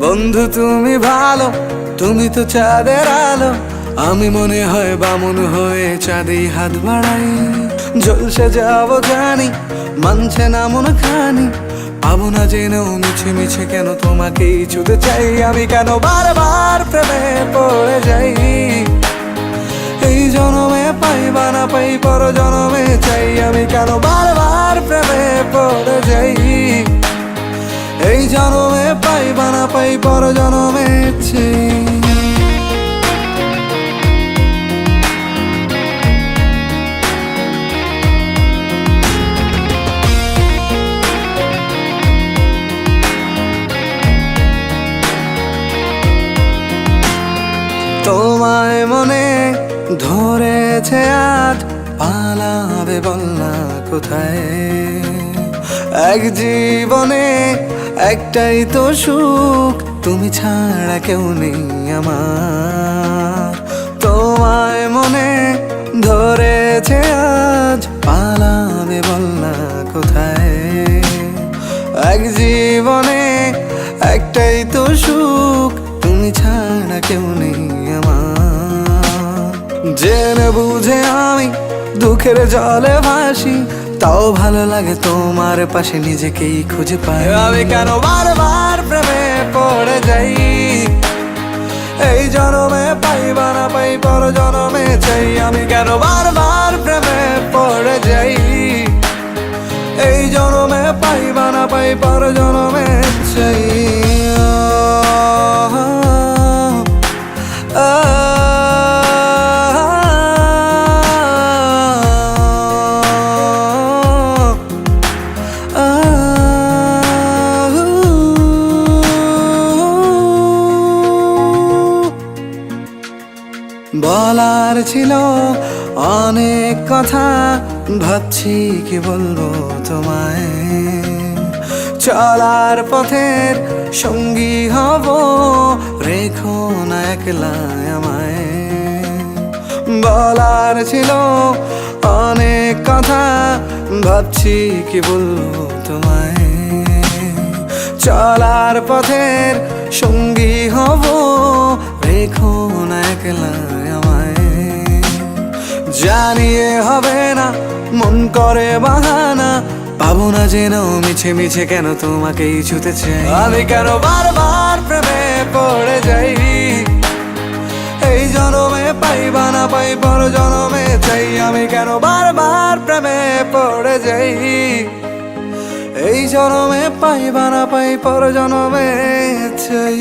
বন্ধু তুমি ভালো, তুমি তো চাঁদের আলো। আমি মনে হয় বামুন হয়ে চাঁদেই হাত বাড়াই। জলসে যাবো জানি, মানছে না মন খানি। পাবো না জেনেও মিছে মিছে কেন তোমাকেই ছুতে চাই। আমি কেন বারবার প্রেমে পড়ে যাই। এই জনমে পাই বা না পাই, পর জনমে চাই। আমি কেন বারবার প্রেমে পড়ে যাই। এই জনমে পাই বা না পাই, পর জনমে চাই। তোমায় মনে ধরেছে আজ, পালাবে বল না কোথায়। এক জীবনে একটাই তো সুখ, তুমি ছাড়া কেউ নেই আমার। তোমায় মনে ধরেছে আজ, পালাবে বল না কোথায়। এক জীবনে একটাই তো সুখ, তুমি ছাড়া কেউ নেই আমার। জেনে বুঝে আমি দুঃখের জলে ভাসি, তাও ভালো লাগে তোমার পাশে নিজেকেই খুঁজে পাই। আমি কেন বারবার প্রেমে পড়ে যাই। এই জনমে পাই বা না পাই, পর জনমে চাই। আমি কেন বারবার প্রেমে পড়ে যাই। এই জনমে পাই বা না পাই, পর জনমে চাই। বলার ছিল অনেক কথা, ভাবছি কি বলবো তোমায়। চলার পথের সঙ্গী হব, রেখো না একলা আমায়। বলার ছিল অনেক কথা, ভাবছি কি বলবো তোমায়। চলার পথের সঙ্গী হব, রেখো না একলা আমায়। জানিয়ে হবে না, মন করে বাহানা। পাবো না জেনেও মিছে মিছে কেন তোমাকেই ছুতে চাই। আমি কেন বারবার প্রেমে পড়ে যাই। এই জনমে পাই বা না পাই, পর জনমে চাই। আমি কেন বারবার প্রেমে পড়ে যাই। এই জনমে পাই বা না পাই, পর জনমে চাই।